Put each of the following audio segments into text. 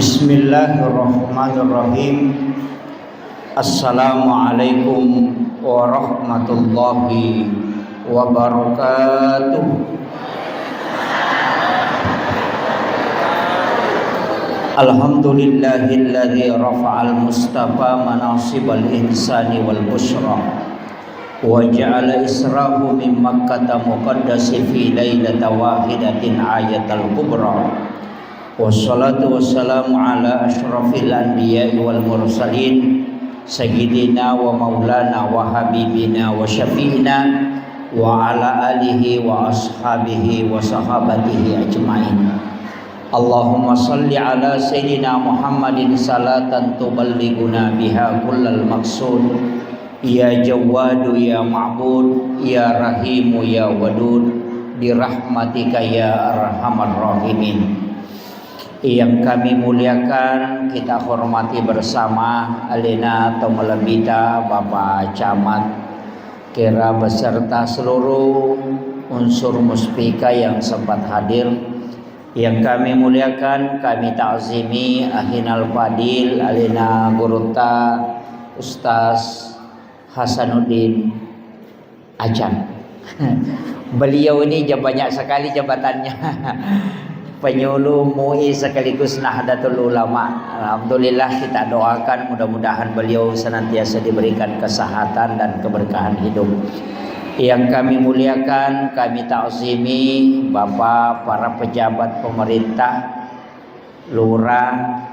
Bismillahirrahmanirrahim. Assalamualaikum warahmatullahi wabarakatuh. Alhamdulillahilladzi rafa'al mustafa manasibal insani wal busyra wa ja'ala israhu min makkata muqaddasi fi lailata wahidatin ayatal kubra. Wassalatu wassalamu ala asyrafil anbiya'i wal mursalin sayyidina wa maulana wa habibina wa syafi'ina wa ala alihi wa ashabihi wa sahabatihi ajma'in. Allahumma salli ala sayyidina Muhammadin salatan tuballighuna biha kullal maqsud. Ya Jawadu ya Ma'bud ya Rahimu ya Wadud birahmatika ya arhamar rahimin. Yang kami muliakan, kita hormati bersama Alena Tomalabita, Bapak Camat Kera beserta seluruh unsur muspika yang sempat hadir. Yang kami muliakan, kami ta'zimi Ahinal Fadil Alena Gurunta Ustaz Hasanuddin Ajam. Beliau ini banyak sekali jabatannya. Penyuluh MUI sekaligus Nahdlatul Ulama. Alhamdulillah, kita doakan mudah-mudahan beliau senantiasa diberikan kesehatan dan keberkahan hidup. Yang kami muliakan, kami ta'zimi Bapak, para pejabat pemerintah, lurah,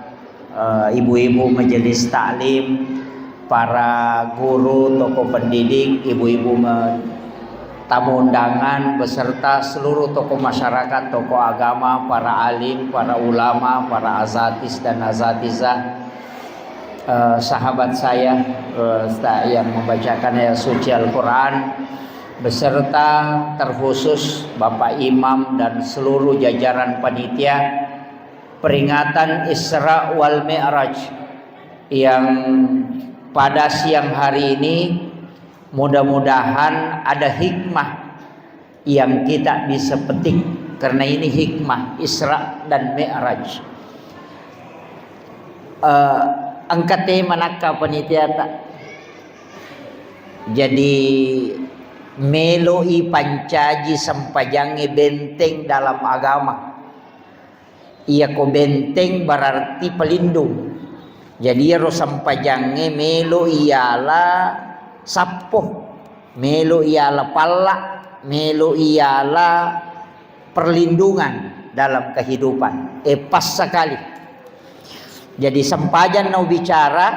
ibu-ibu majelis taklim, para guru, tokoh pendidik, ibu-ibu tamu undangan beserta seluruh tokoh masyarakat, tokoh agama, para alim, para ulama, para azatis dan azatizah, sahabat saya yang membacakan ayat suci Al-Quran, beserta terkhusus Bapak Imam dan seluruh jajaran panitia peringatan Isra wal Mi'raj yang pada siang hari ini. Mudah-mudahan ada hikmah yang kita bisa petik, karena ini hikmah Isra dan Mi'raj. Angkatnya manakah panitia tak? Jadi meloi pancaji sampajangi benteng dalam agama. Ia ko benteng berarti pelindung. Jadi ro sampajangi melo ialah sapoh, melo ialah pala, melo ialah perlindungan dalam kehidupan. Pas sekali. Jadi sempajan no bicara,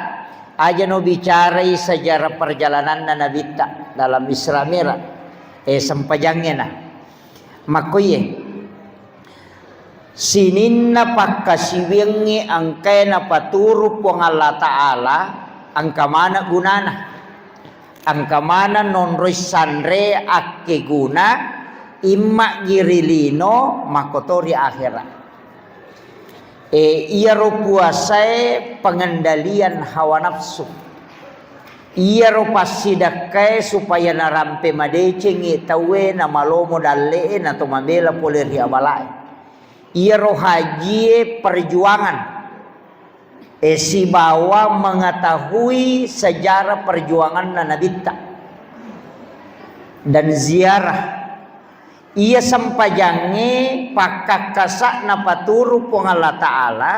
aja no bicarai sejarah perjalanan Nabi tak dalam Isra Mi'raj. Sempajangnya nah. Makoye. Sininna pakkasiwengi angkena paturu pong Allah Ta'ala angka mana gunana. Angka mana non roisandre akke guna imma girilino makotori akhirat. Ia ro puasai pengendalian hawa nafsu. Ia ro pasidakai supaya narampe madecengi tawe na malomo dalle na to mabela poleri abalai. Ia ro haji perjuangan. Si bawa mengetahui sejarah perjuangan Nabi dan ziarah. Ia sampajangi pakakasak na paturu pong Allah Ta'ala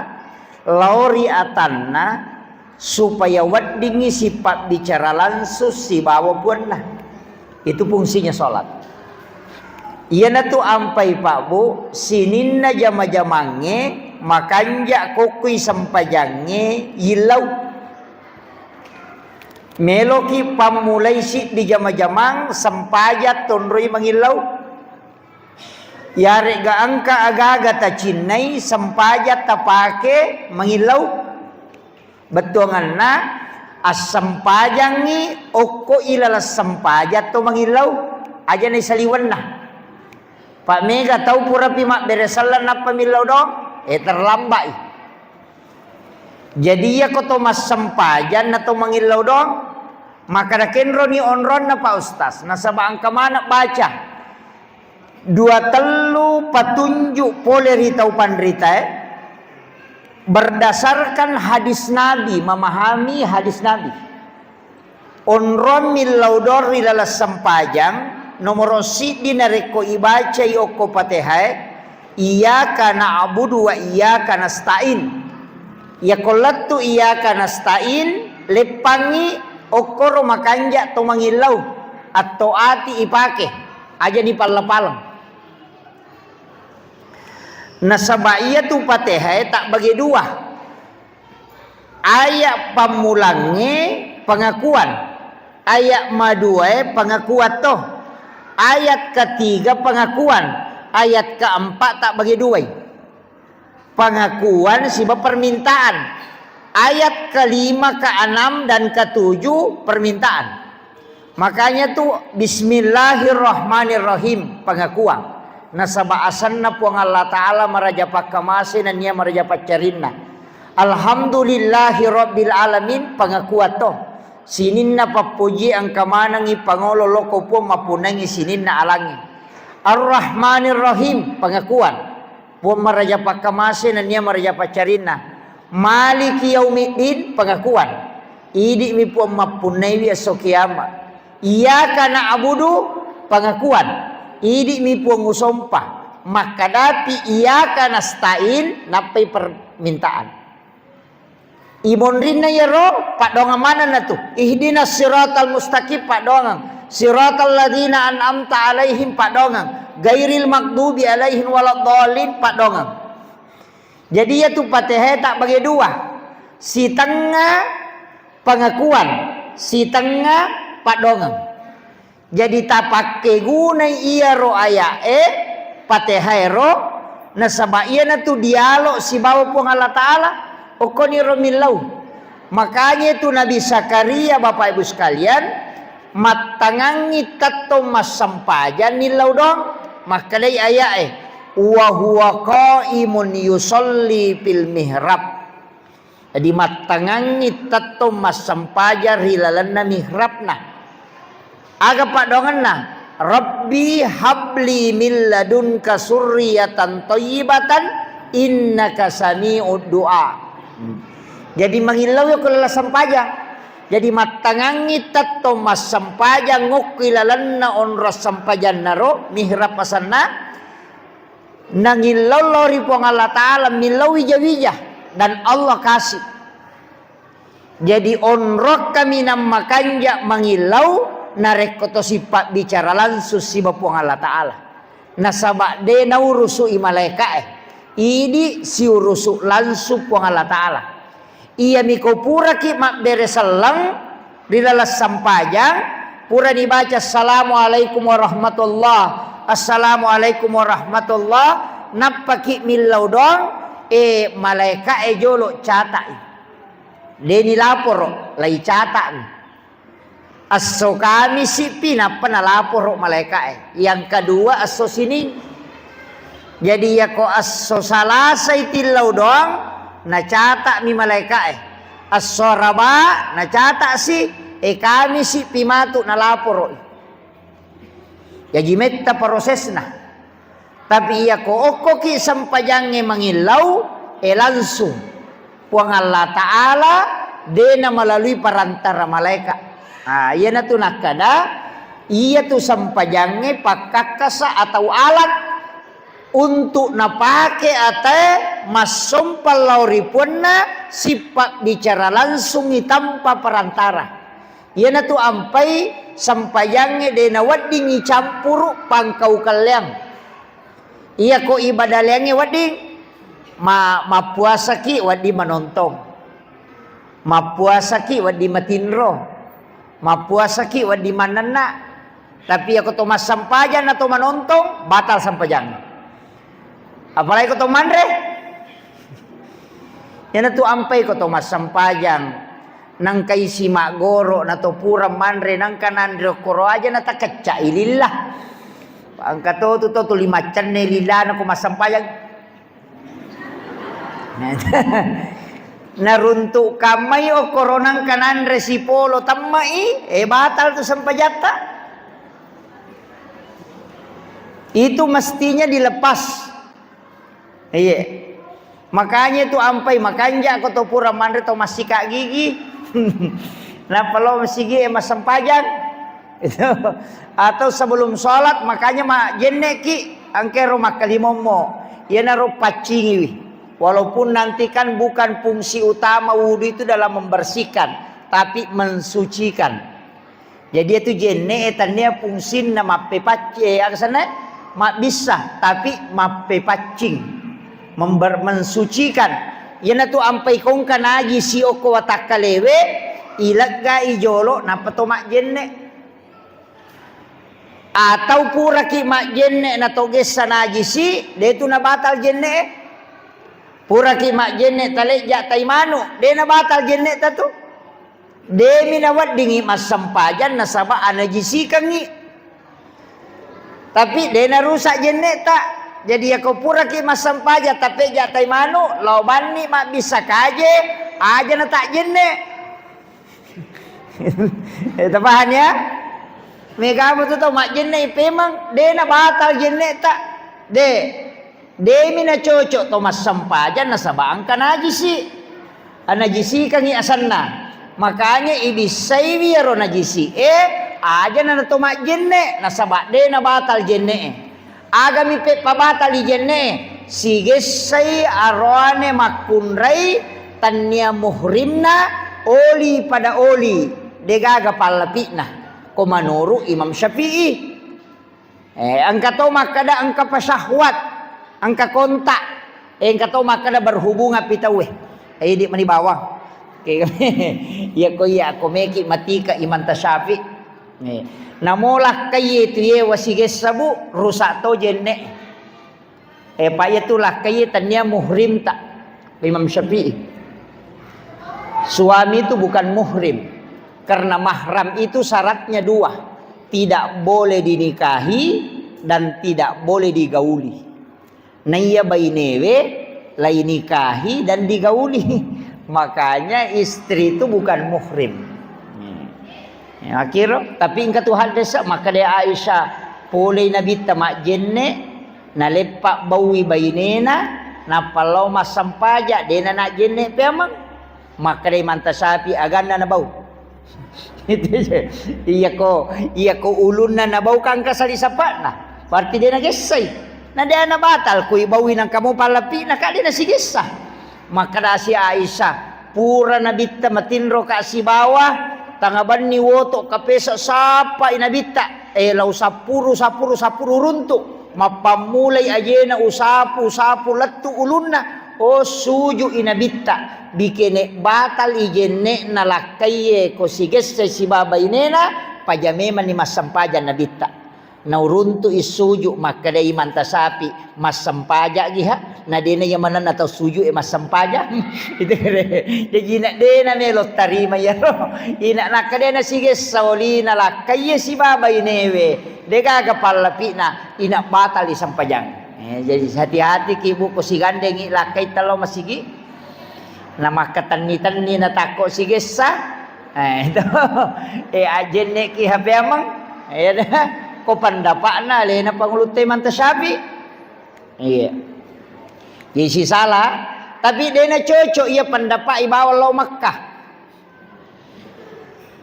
lauri atanna supaya waddingi sifat bicara langsung si bawa pun nah. Itu fungsinya sholat. Ia na tu ampai Pak Bu sininna jama-jamange makanja kokui sampajange ilau meloki pamulai si di jama-jamang sampajat tonroi mangilau yare ga angka aga-aga ta cinnai sampajat ta pake mangilau betuangan na as sampajangi oko ilala sampajat to mangilau aja ni saliwan na Pak Mega tahu pura pimak beresalan apa milau dong terlambat. Jadi ya koto mas sempajan atau mangilau dong maka dakenro ni onron na Pak Ustaz nasaba angka mana baca dua telu patunjuk poleri tau pandrita berdasarkan hadis Nabi, memahami hadis Nabi. Onron milaudor ilalas sampajang nomor sidi nareko ibaca yoko patehai iyyaka na'budu wa iyyaka nasta'in. Ya kolatu iyyaka nasta'in lepangi okoro makanja to mangilau atau ati ipake aja di palang-palang. Nasabaiya tu patehai tak bagi dua. Ayat pamulangnya pengakuan. Ayat madua pengakuan toh. Ayat ketiga pengakuan. Ayat keempat tak bagi dua. Pengakuan sebab permintaan. Ayat kelima, keenam dan ketujuh permintaan. Makanya tuh Bismillahirrahmanirrahim pengakuan. Nasaba asanna puang Allah Ta'ala marajapak kamasi dan nia marajapak carinna. Alhamdulillahi Rabbil Alamin pengakuan toh. Sininna papuji ang kamanangi pangolo loko po mapunangi sininna alangi. Ar-Rahmanir-Rahim pengakuan. Puang marajapak kamasi dan nia marajapak carinna. Maliki yaumiddin pengakuan. Idi mi puang mapunai esok kiamat. Iyyaka na'budu pengakuan. Idi mi puang usompah. Maka dati iyyaka nasta'in napai permintaan. Imonrinna ya roh pak dongang mana na tu? Ihdinas siratal mustaqim pak dongang. Siratal ladzina an'amta alaihim pak dongang. Gairil maghdubi alaihim waladdallin pak dongang. Jadi ya tu Fatihah tak bagi dua. Si tengah pengakuan, si tengah pak dongang. Jadi tak pakai guna iya ro aya Fatihah ro nasaba iya na tu dialog si bawa pun Allah Ta'ala okoni romilau. Makanya itu Nabi Zakaria Bapak Ibu sekalian matangangi tato masampajan nilau dong makalai ayat wa huwa qaimun yusolli fil mihrab. Jadi matangangi tato masampaja rilalanna mihrabna. Aga pak dongan na Rabbi habli min ladunka surriyatan thayyibatan innaka sami'ud du'a. Jadi mangilau yo kelala sampaja. Jadi matangangi tato mas sampaja ngokilalanna onras sampajan naro mihrab asanna nangilau lori puang Allah Ta'ala milau wija-wija dan Allah kasih. Jadi onrok kami namakanja mangilau narekoto sifat bicara langsung si bapuang Allah Ta'ala. Nasaba de naurusu imalaika ini si urusu langsung puang Allah Ta'ala. Ia miko pura ki mak beresalang di lalas sampajang pura dibaca assalamualaikum warahmatullah assalamualaikum warahmatullah napaki milau dong malaika jolo catai deni lapor lai catai aso kami sipi napa na lapor malaika yang kedua aso sini jadi ya ko aso salasa itilau dong na catak mi malaika aso raba na catak si kami si pimatu na lapor ya jimetta prosesna tapi iya ko oko ki sampajange mangilau langsung puang Allah Ta'ala dena melalui perantara malaikat. Iya na tu nakada iya tu sampajange pakakasa atau alat untuk napake ate masompal lauripuna sifat bicara langsung tanpa perantara. Iya na tu ampai sampajange dena wading campur pangkau kaliang. Iya ko ibadah liange wading ma puasa ki wadi manontong. Ma puasa ki wadi matinro. Ma puasa ki wadi manana. Tapi aku to masampajan atau manontong batal sampajan. Apalagi ko to manre. Yan tu ampai ko to masampajan nang kay si magoro na to pura manre nang kanandro koro aja na takatsa ilillah. Ang katoto to limacan ne lila na ko masampajan. Naruntuk kamay o koronang kanan resipolo tamai batal tu sampajata. Itu mestinya dilepas. Iya. Makanya itu ampai makanja ko to pura mandre to masika gigi. Nah kalau masigi emas sempajang itu atau sebelum sholat makanya mak jenneki angkero makalimomo ya naruh pacingi. Walaupun nanti kan bukan fungsi utama wudhu itu dalam membersihkan, tapi mensucikan. Jadi itu jenne etannya fungsi nama pepace aksana mak bisa, tapi mape pacing mensucikan. Yana tu ampai kong kanaji si oko watakalewe ilagga ijolo napa to mak jenne. Atau pura ki mak jenne na toges sanajisi de tu na batal jenne. Pura ki mak jenne talejak taimanu de na batal jenne tatu. De minawat dingi mas sempajan nasaba anajisi kangi. Tapi de na rusak jenne tak. Jadi ya kau pura ki mas sempaja tapi jak taimanu loban ni mak bisa kaje aja na tak jenne. Itu paham ya? Mega betul tu mak jenne pemang de na batal jenne tak. De mina cocok to mas sempajan nasaba angka najisi. Anajisi kangi asanna. Makanya ibisai biaro najisi. Aja na to mak jenne nasaba de na batal jenne. Agami pe pabatal jenne. Sige sai arwane makunrai tanya muhrimna oli pada oli degaga palapina komanuru Imam Syafi'i. Angka to makada angka pasahwat angka kontak angka to makada berhubungan pitawe di mani bawang ya ko ya ko meki matika Imam Syafi'i namolah kaye tu ye wasige sabu rusak to jenne payatulah kaye tanya muhrim tak Imam Syafi'i. Suami itu bukan muhrim karena mahram itu syaratnya dua, tidak boleh dinikahi dan tidak boleh digauli. Naya bainewe lai nikahi dan digauli. Makanya istri itu bukan muhrim. Akhirnya tapi ingka Tuhan desa maka dia Aisyah boleh nabi tamak jenne na lepak bawi bainena na palau masampaja dena nak jenne pemang maka dia manta sapi aganda na bau. Itu je. Iya ko ulun na bau kang kasali sapat nah. Berarti dia na gesay. Na dia na batal kuy bawi nang kamu palapi na kali na sigesa. Maka da si Aisyah pura nabitta matinro ka si bawah tangaban ni woto kapesa sapa inabita law sapuru runtu mapamulay ajena usapu lattu ulunna o suju inabita bikene batal ijenne nalakaye ko siges si baba inena pajameman ni masampaja nabita nauruntu isuju maka dai mantasapi masampaja giha na dena yamanan atau suju masampaja itu jadi nak dena melo tarima ya ina nakadena sige saulina lakaye si baba inewe dega gapalapi na ina batal isampajang jadi hati-hati ki ibu ko si gandeng lakai talo masigi na makatan ni na tako sige sa itu ajenne ki hape amang ko pandapak na le na pangulutay man tasabi iya si salah tapi dia na cocok ia pendapat ibawa lo Makkah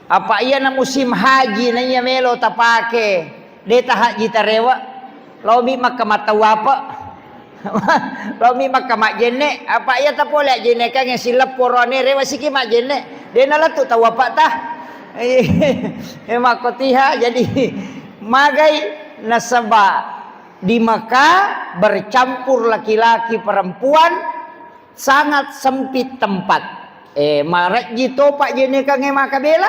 apa ia na musim haji na ia melo tapake dia ta haji tarewa lo mi Makkah matawapa lo mi Makkah mak jenne apa ia ta pole jenne kang silap porone rewa siki mak jenne dia na latu tawapa tah makotiha jadi magai nasaba di Makkah bercampur laki-laki perempuan sangat sempit tempat. Marak jito pak jene kange makabela.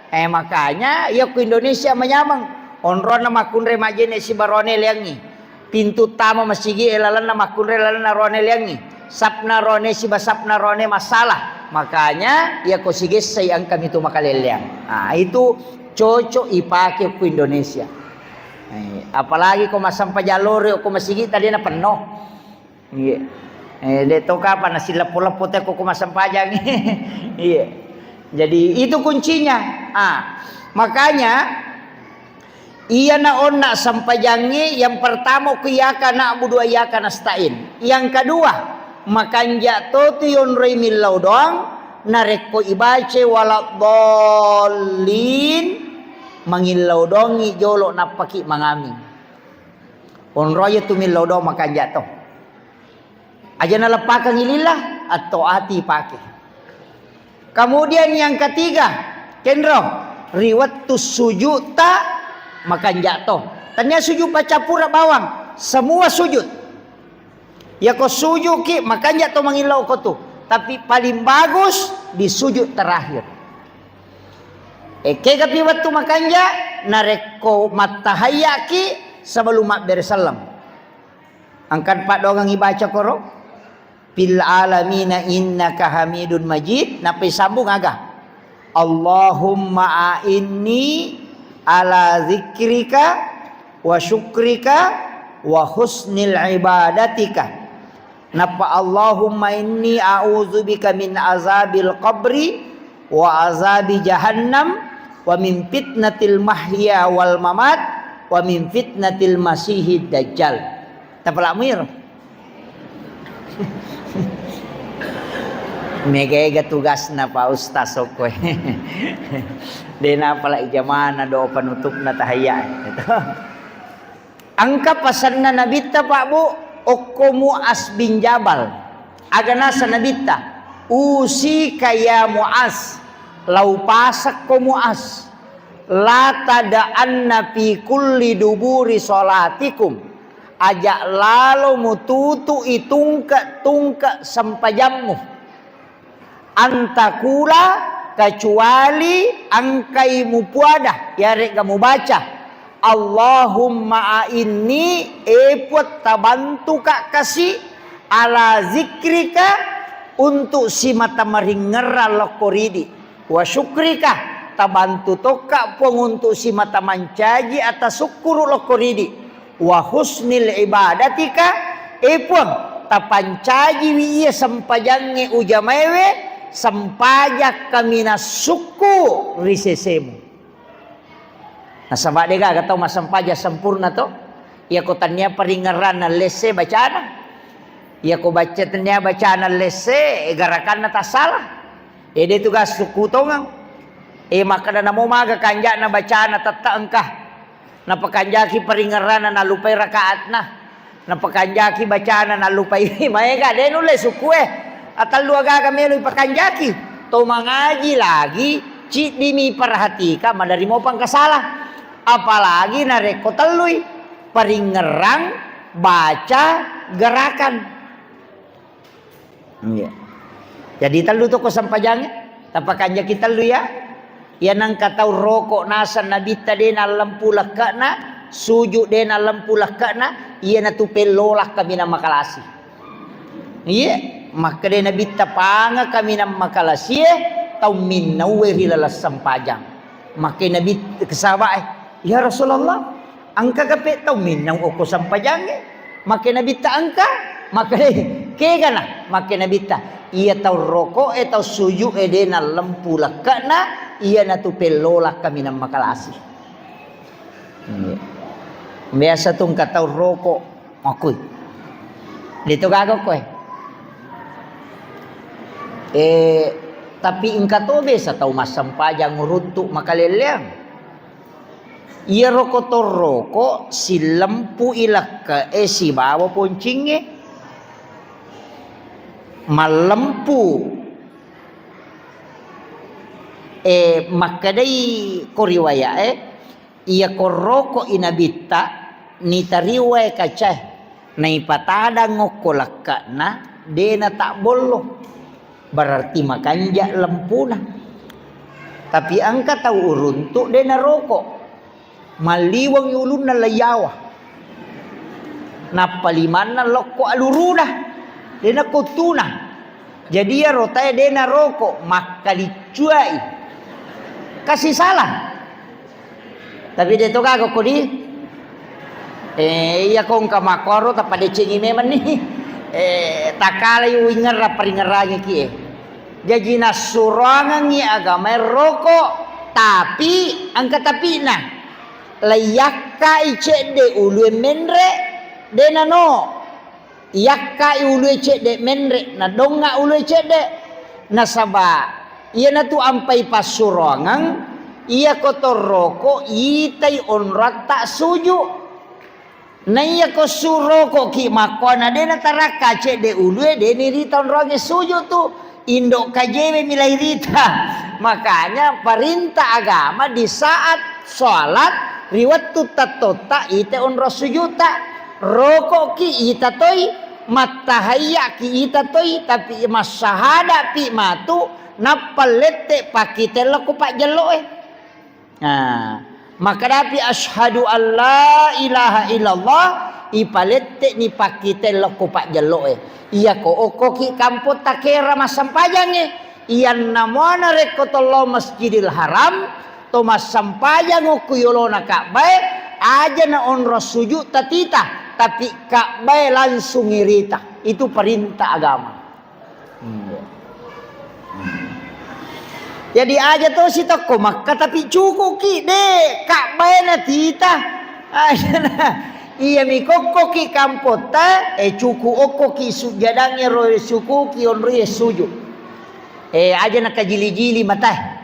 Makanya ya ku Indonesia menyamang onron nama kunre majene si barone liangi. Pintu tamu masigi elalan nama kunre elalan rone liangi. Sapna rone si basapna rone masalah. Makanya ya ku sige say ang kami tu makaleliang. Itu cocok ipake ku Indonesia. Apalagi kau masampa jalur kau masigi tadi na penuh. Iya. Deto kapan nasi lepo-lepo teh kau masampa jang. Iya. Jadi itu kuncinya. Makanya iya na onna sampajangi yang pertama ku iyyaka na'budu wa iyyaka nasta'in. Yang kedua makanja to yon roi milau doang narek ko ibace walak dolin mangilau dongi jolo napaki mangami on roya tu milau dong makanja to aja nalepakan ilillah atau ati pakai. Kemudian yang ketiga kendro riwat tu sujud tak makan jatuh tanya sujud baca pura bawang semua sujud ya kau sujud ki makan jatuh mengilau kau tu tapi paling bagus di sujud terakhir kapi waktu makan ja nareko matahayaki sebelum mak bersalam angkat pak dongang ibaca koro fil alamina innaka hamidun majid napi sambung agak Allahumma a'inni ala zikrika wa syukrika wa husnil ibadatika napa Allahumma inni a'udzubika min azabil qabri wa azabi jahannam wa min fitnatil mahya wal mamat wa min fitnatil masihid dajjal tapalakmir mega tugas na pa ustaz kowe. Dena pala ijamana do panutup na tahaya. Angka pasan na nabita Pak Bu okko Mu'az bin Jabal. Agana sa nabita usi kaya Mu'az lau pasak ko Mu'az la tada'anna fi kulli duburi salatikum ajak lalu mututu itungka sampajammu antakula kecuali angkai mupuadah ya rek kamu baca Allahumma a'inni epot tabantu kak kasih ala zikrika untuk si mata maringera lokoridi wa syukrika tabantu toka pun untuk si mata mancaji atas syukur lokoridi wa husnil ibadatika epon tapancaji wiya sampajange ujamewe sampajak kami na suku risesemu. Nah sama dega kata mas sampaja sempurna to. Ya ko tanya peringaran na lese bacana. Ya ko baca tanya bacana lese garakan na tasalah. Dia tugas suku tongang. Maka na mo maga kanja na bacana tata engkah. Na pakanjaki peringaran na lupai rakaat na. Na pakanjaki bacana na lupai maega denule suku atal luaga kami pakanjaki to mangaji lagi cik dimi perhatika madari mau pangkasalah apalagi nareko telui peringerang baca gerakan iya jadi telu to ko sampajangnya tapakanjaki telu ya nang katau rokok nasan nabita dena lampu lakana sujud dena lampu lakana iya na tu pelolah kami na makalasi iya maka dia nabi tapanga kami na makalasi tau minawiri lalas sampajang maka nabi kesaba ya Rasulullah angka kape tau minaw ko sampajang maka nabi ta angka maka kega na maka nabi ta iya tau roko tau suju de na lampu lakana iya na tu pelola kami na makalasi biasa tung katau roko makoy dito gago ko tapi ingka to besa tau masampajang nguruntuk makaleleang iya roko to roko si lampu ilaka si bawa poncinge malampu makadai koriwaya iya koroko inabita ni tariwaya kacah na ipatada ngokolaka na dena tak bolo berarti makanja lempuna tapi angka tahu uruntuk dena rokok maliwang yulun na layawa napalimana loko aluruna dena kotuna jadi ya rotaya dena rokok makalicuai kasih salah tapi dia tu kagak kodi iya kong kamakoro tapade cengi meman nih takalay uingar peringaranya kie jadi nasurangan ni agama rokok tapi angka tapi na layak kai cede ulu menre dena no Iyakka ulu cek dek menrek na donga ulu cek dek nasaba iya na tu ampai pasurongang iya kotor roko itai onrat tak suju na iya ko suroko ki makona de na taraka cek de ulu de ni rita onroge suju tu indok kajewe milai rita. Makanya perintah agama di saat sholat riwat tu tatota ite onro sujuta rokok ki ita toy matahaya ki ita toy tapi masahada pi matu napalete pakite laku pak jelo nah maka dapi asyhadu alla ilaha illallah ipalete ni pakite laku pak jelo iya ko oko ki kampot takera masampajang iyan namona rekotollo masjidil haram to masampajang ukuyolona Ka'bah aja na onro sujud tatita tapi Ka'bah langsung irita. Itu perintah agama. Jadi aja tuh si toko Makkah tapi cukup ki deh Ka'bah na tita. Aja na iya mi kokko ki kampota cukup okko ki sujadangnya roe suku ki onro sujud. Aja na kajili-jili matah.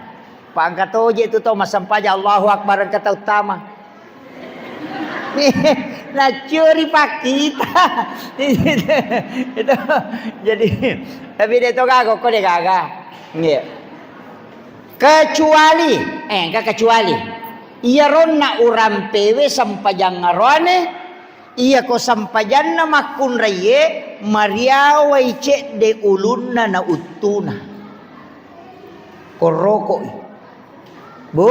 Pangkat oje itu tau masampaja Allahu Akbar kata utama. Nah curi pak kita itu jadi tapi dia tuh kagak kok dia kagak kecuali enggak kecuali iya ronna uram pewe sampajang ngarone iya ko sampajanna makun raye maria waice de ulunna na utuna koroko bu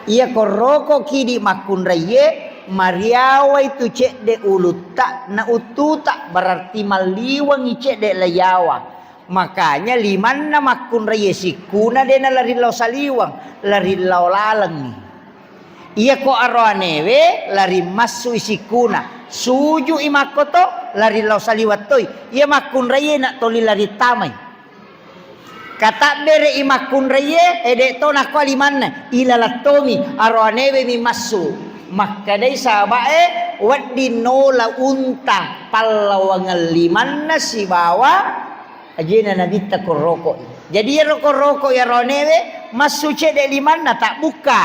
iya koroko kidi makun raye mariawa itu cek de uluta na ututa berarti maliwang cek de layawa makanya limanna makun raye sikuna de na lari lau saliwang lari lau lalang iya ko arwanewe lari masu isikuna suju imakoto lari lau saliwat toy iya makun raye nak toli lari tamay kata bere imakun raye ede to nak limanna ilalatomi arwanewe mi masu maka dai sabae waddi nola unta pallawangal limanna si bawa ajena nabita koroko jadi ya roko ya ronewe masu cede limanna tak buka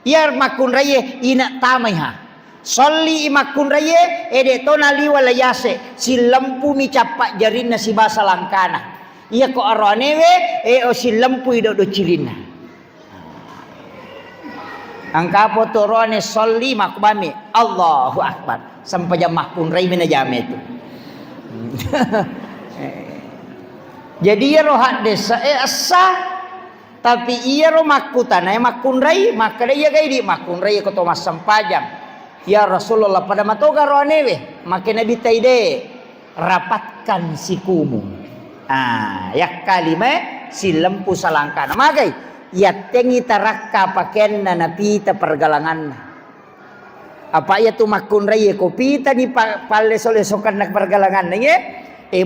ya makun raye ina tamaiha solli imakun raye ede to naliwa layase si lampu mi capak jarinna si basa langkana iya ko aronewe o si lampu do cilina angka potorone solli makbami Allahu Akbar sampai jam makun rai mina jame itu jadi ya rohat desa asah tapi iya ro makutana makun rai maka dia gai di makun rai ko to masampajang ya Rasulullah pada matoga ronewe makin nabi taide rapatkan sikumu ya kalime si lempu salangkana magai ya tengi tarakka paken na napita pergalangan apa ya tu makun raye ko pita ni palle solesokan nak pergalangan ye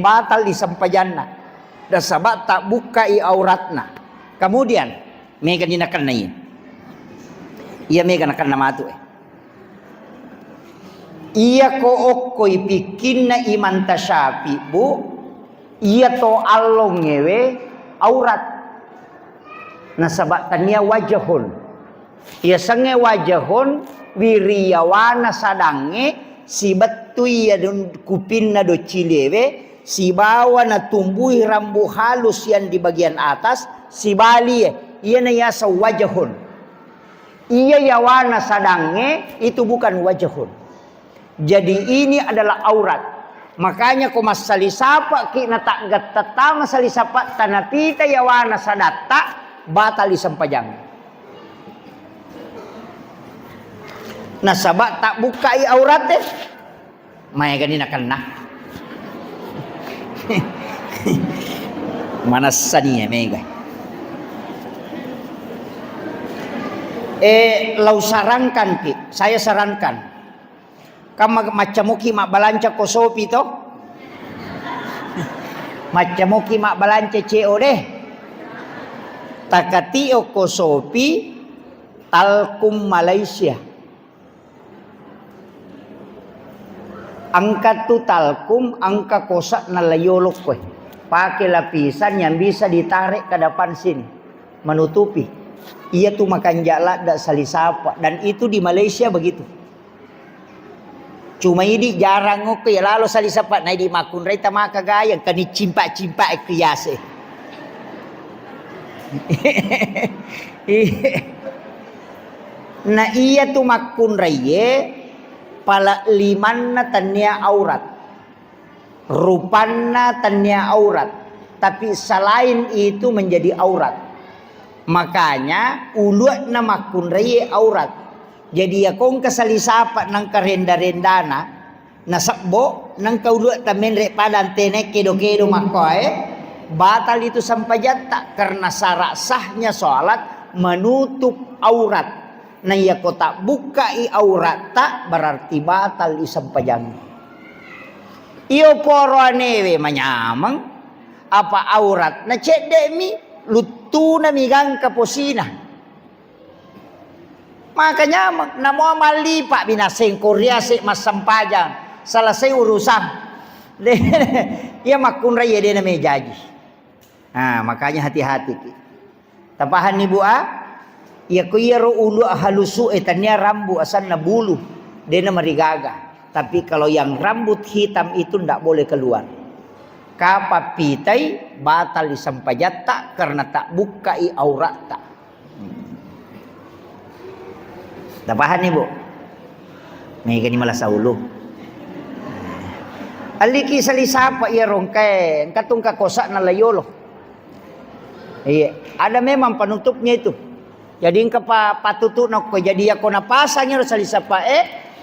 batal di sampajanna da sabat tak buka i auratna kemudian mega dinakan nai iya mega nakan nama tu iya ko okkoi pikinna iman tasyapi bu iya to allong ngewe aurat nasabaktannya wajahun iya sange wajahun wiriyawana sadange si batu iya don kupinna do cilewe si bawa na tumbuhi rambu halus yang di bagian atas si bali iya na yasa wajahun iya yawana sadange itu bukan wajahun jadi ini adalah aurat. Makanya ko masali sapa ki na tak gattata masali sapa tanapita yawana sadatta batal isampajang. Nasaba tak buka i aurat deh. Maya ganina kana. Mana saniya mega. Lau sarankan ki, saya sarankan. Kama macamuki mak balanca kosopi to macamuki mak balanca CEO deh takati o kosopi talkum Malaysia Angkat tu talkum, angka kosak na layolok ko. Pakai lapisan yang bisa ditarik ke depan sini, menutupi. Ia tu makan jalak dak salisapa, dan itu di Malaysia begitu. Cuma ini jarang oke ya lalu salisapa na di makun reta maka gayang kani cimpak-cimpak kiase. Nah iya tu makun raye pala limanna tanya aurat. Rupanna tanya aurat, tapi selain itu menjadi aurat. Makanya uluat na makun raye aurat. Jadi ya kong kasalisapa nang karenda-rendana nasakbo nang kauluat tamen rek padan tenek kedo-kedo makoy batal itu sampajata karena syarat sahnya sholat menutup aurat. Nah ya kota bukai aurat tak berarti batal isampajang. Iyo poro anewe manyamang apa aurat na cedek mi lutu na migang kaposina. Makanya na mo malipa binaseng Korea si mas sampajang selesai urusan. Ia makun raya dia na may jaji. Nah, makanya hati-hati. Tapahan ni bua, ia kuyero ulu halusu etanya rambu asan na bulu dia na marigaga. Tapi kalau yang rambut hitam itu tidak boleh keluar. Kapa pitai batal disampajata karena tak bukai aurat tak. Tapahan nih bu. May gani malas sa ulo. Aliki salisapa iya rongkay katong kakosa na layolo. Iya, ada memang penutupnya itu. Jadi engka patutunok ko jadi ako napasang iro salisapa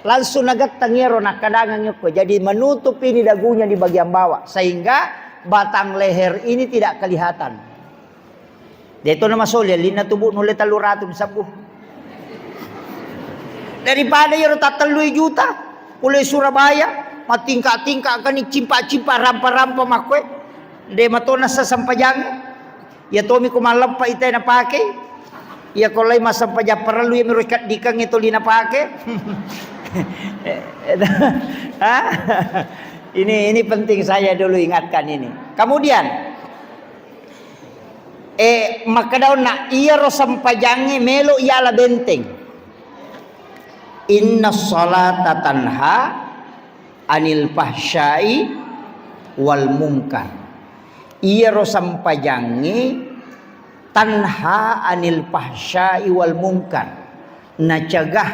langsung nagat tangero nakadangan ko. Jadi menutup ini dagunya di bagian bawah sehingga batang leher ini tidak kelihatan. Dito na masolya lina tubo nulit taluratun sabu. Daripada yaro tatalui juta ulay Surabaya matingka-tingka kan cimpa-cimpa rampa-rampa makwe de matona sa sampajang ya tomi kumalampa itay na pake ya kolay masampaja perlu ya merukat dikang itu lina pake. Ini penting saya dulu ingatkan ini. Kemudian maka daun na iya ro sampajangi melo iala benteng. Inna sholata tanha anil fahsyai wal munkar. Iya ro sampajangi tanha anil fahsyai wal munkar. Nacagah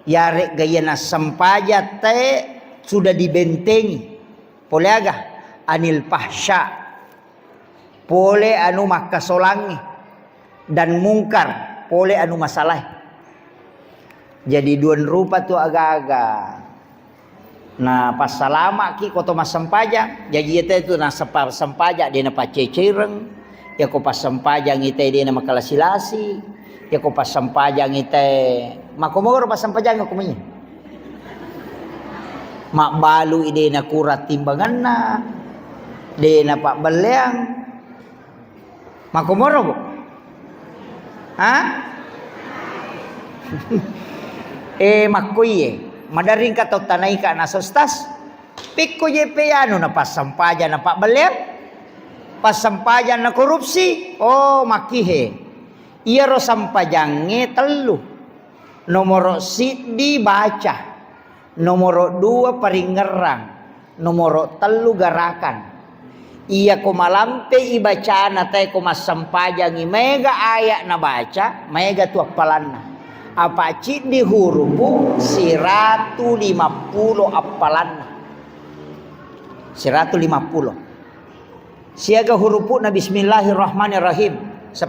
yare gaya na sampaja te sudah dibentengi. Pole agah anil fahsya. Pole anu makasolangi dan mungkar. Pole anu masalah. Jadi duan rupa tu agak-agak. Nah pas salama ki koto mas sampaja. Jadi itu na sampaja dia na pacecereng. Ya ko pas sampaja ngite dia na makalasilasi. Ya ko pas sampaja ngite makomoro pas sampaja ngakuminya. Mak balu ide na kurat timbangan na. Dia na pak beleang. Makomoro bu. Hah? Makuye madaring ka tanay ka na sostas pikko je peyano na pasampajan na pabalian pasampajan na korupsi makihe iya ro sampajange telu nomor di baca nomor 2 paringerang nomor telu garakan iya ko malampe ibacana tay ko masampajangi mega ayak na baca mega tu apalanna apa cik di hurupu 150 apalan 150 siaga hurupu na bismillahirrahmanirrahim 10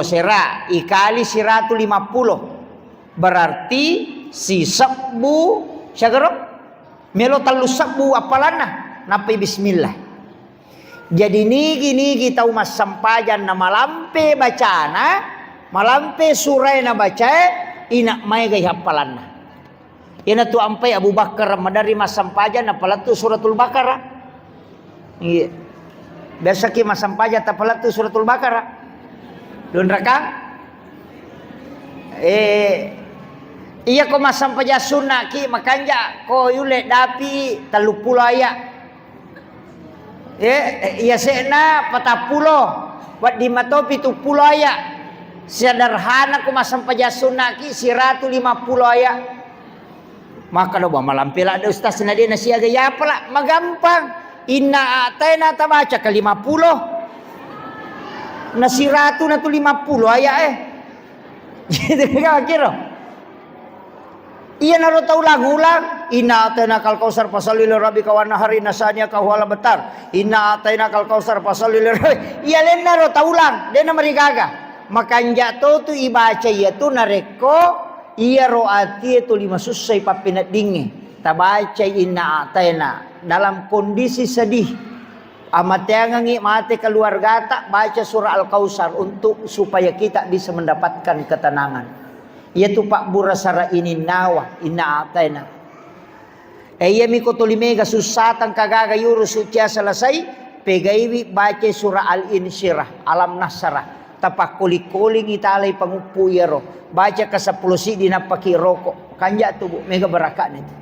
sera ikali 150 berarti si sabbu syagaro melo talu sabbu apalana napi bismillah. Jadi nigi tahu mas sampajan na malampe bacana malampe surai na baca ina mai gay hapalanna. Ina tu ampai Abu Bakar madari mas sampajan na palatu suratul Baqarah. Iya. Biasa ki mas sampajan ta palatu suratul Baqarah. Don raka Iya ko masampaja sunna ki makanja ko yule dapi 30 aya. Iya sena 40 wat di mato 70 aya. Sederhana ko masampaja sunna ki 150 aya. Maka do malam pila ada ustaz na dia nasiaga ya pala magampang. Inna atayna tabaca ke 50. Na 100 na tu 50 aya Gitu kan kira. Iya naro tau ulang. Inna atayna kal kausar fasalli li rabbika wa nahari nasanya ka wala betar. Inna atayna kal kausar fasalli li rabbika. Iya len naro tau ulang. Dena marigaga. Makanja tu ibaca iya tu nareko iya roati itu 5 susai papinat dingi. Tabaca inna atayna dalam kondisi sedih. Amateangangi mati keluarga tak baca surah Al-Kausar untuk supaya kita bisa mendapatkan ketenangan. Yaitu Pak Burasara ini nawa inna atayna. Iya mikotolimega susatan kagaga yuru sucia selesai pegaiwi baca surah Al-Insyirah alam nasarah. Tapak kuli-kuli kita alai pengupu yero. Baca ke 10 si dinapaki rokok. Kanja tubuh mega berakat itu.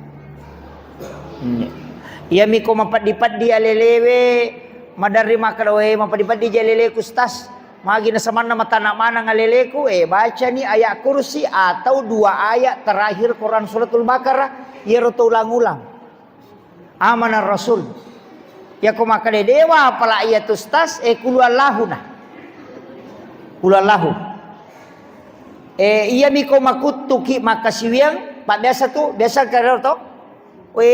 Ia miko mapadipat dia lelewe madari makalawe mapadipat dia lele kustas magi na saman na matanak mana ngaleleku baca ni ayat kursi atau 2 ayat terakhir Quran suratul Baqarah ia roto ulang-ulang amanah Rasul ya ko makale dewa pala ayat ustas kuluallahu nah kulallahu iya miko makutuki makasiwiang pak biasa tu biasa karo to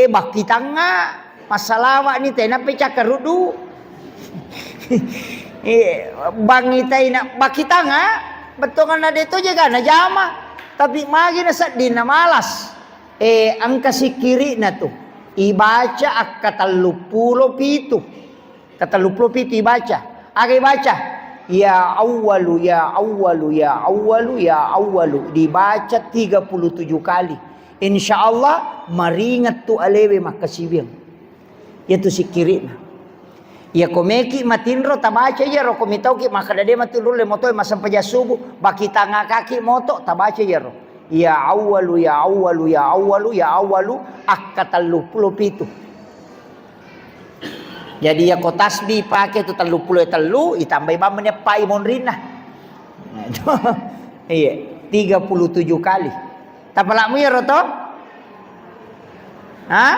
bakti tanga masalah ni teh na pecah kerudu bangitai na bakti tanga betongan na dito jaga na jama tapi magi na sa din na malas ang kasikiri na to ibaca ak katalupulo pitu ibaca agay baca ya awwalu ya awwalu ya awwalu ya awwalu dibaca 37 kali. InsyaAllah maringat tu alewe makasibing. Yaitu si kiri na. Ya komeki matinro tabaca ya ro komitau ki makadade matinro le moto masampaja subuh baki tanga kaki moto tabaca ya ro. Ya awwalu ya awwalu ya awwalu ya awwalu akatallu pitu. Jadi ya ko tasbih pakai tu 33 itambai bamnya pai monrina. Iya 37 kali. Tapalakmu ya roto? Hah?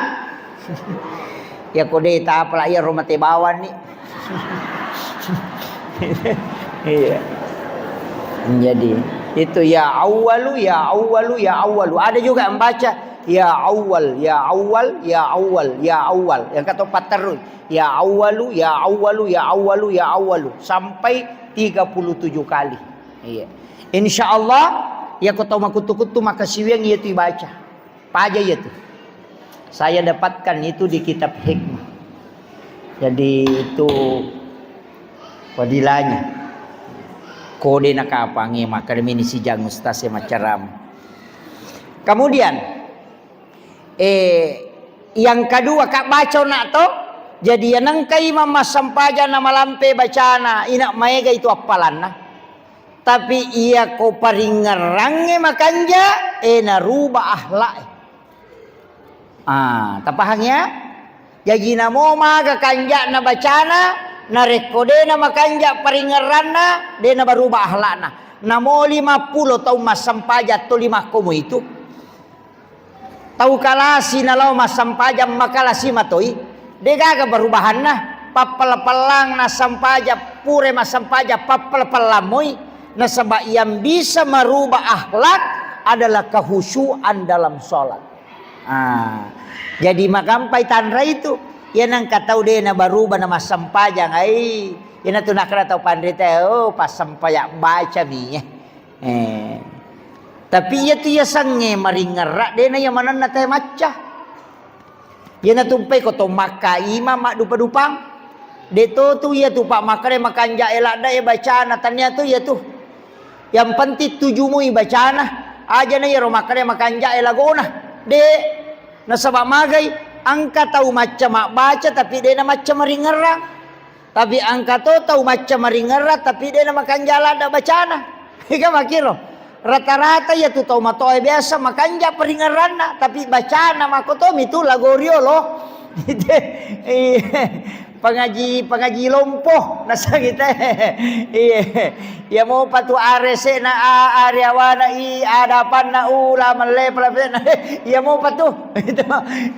Ya kode tapalak ya rumah tebawan nih. Iya. Jadi itu ya awwalu ya awwalu ya awwalu. Ada juga yang baca ya awwal ya awwal ya awwal ya awwal. Yang kata empat terus. Ya awwalu ya awwalu ya awwalu ya awwalu sampai 37 kali. Iya. Insyaallah ya kau tahu makutu-kutu maka siwang itu dibaca. Apa aja itu? Saya dapatkan itu di kitab hikmah. Jadi itu wadilanya. Kode nakapangi maka demi si jang ustaz macaram. Kemudian yang kedua kak baca nak to jadi yang kai mama sampaja nama lampe bacana inak maega itu apalan nah. Tapi ia ko paringerange makanja naruba ahlak. Tapahangnya jadi namo maga kanja na bacana na rekode na makanja paringeranna de na baruba ahlakna. Namo 50 tau masampaja to 5 komo itu. Tau kalasi na law masampaja makalasi matoi de gaga barubahan na papal-palang na sampaja pure masampaja papal-palamoy. Nah sebab yang bisa merubah akhlak adalah kehusyuan dalam sholat. Jadi makampai tanra itu ya nang katau dia na berubah nama sampajang ya na tunak ratau pandrita pas sampajak baca mi tapi ya tu ya sange maringerak dia na yang mana na teh macah ya na tumpai ko to makai mak dupa-dupang deto tu ya tu pak makare makanja elak da ya baca natanya tu ya tu yang penting tujumu ibacana aja na ya romakare makanja elagona de nasabak magai angka tahu macam mak baca tapi dia na macam meringerang tapi angka tahu macam meringerang tapi dia na makanja ada bacana ika makiro Rata-rata ya tu tau matoy biasa makanja peringaran tapi baca nama ko to itu lagorio loh. Pengaji lompoh nasa kita. Ya mau patu arese na aryawana i adapan na ulama lepla. Ya mau patu.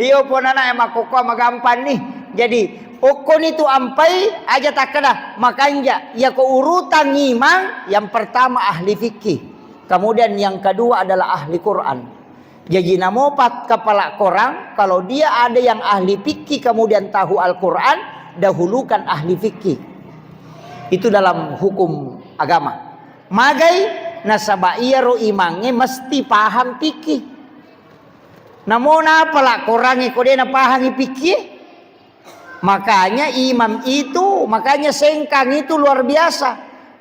Iyo po na makoko magampan nih. Jadi ukon itu ampai aja tak kena makanja ya ko urutan ngimang yang pertama ahli fikih. Kemudian yang kedua adalah ahli Quran. Jadi namo pat kepala korang kalau dia ada yang ahli fikih kemudian tahu Al-Quran, dahulukan ahli fikih. Itu dalam hukum agama. Magai nasaba iya ro imange mesti paham fikih. Namo na pala korang iko dia na paham fikih. Makanya imam itu, makanya sengkang itu luar biasa.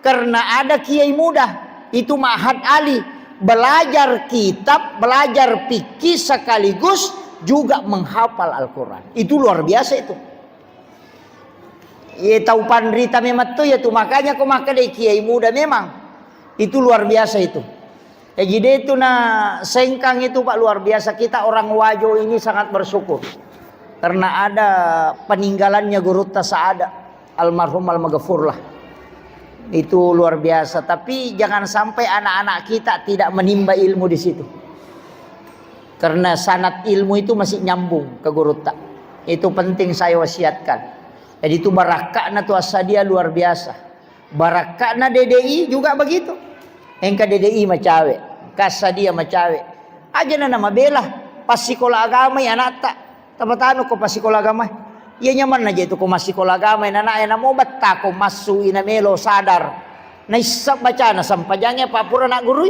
Karena ada kiai muda. Itu Ma'had Ali, belajar kitab, belajar fikih sekaligus juga menghafal Al-Quran. Itu luar biasa itu. Ya tahu pandrita memang tuh ya tuh makanya kau makan dari kiai muda memang. Itu luar biasa itu. Jadi itu sengkang itu Pak luar biasa. Kita orang Wajo ini sangat bersyukur. Karena ada peninggalannya Guru Tasa'ada almarhum al-maghfur lah. Itu luar biasa. Tapi jangan sampai anak-anak kita tidak menimba ilmu di situ. Karena sanad ilmu itu masih nyambung ke Guru Tak. Itu penting saya wasiatkan. Jadi itu barakakna tu asadia luar biasa. Barakakna DDI juga begitu. Engka DDI macawe, kasadia macawe. Aja na nama bela pas sekolah agama ya anak tak. Tapatano ko pas sekolah agama. Iya nyaman aja itu ko mas sekolah agama na na mo batta ko masu ina melo sadar. Na isap baca na sampajangnya Pak Pura nak guru.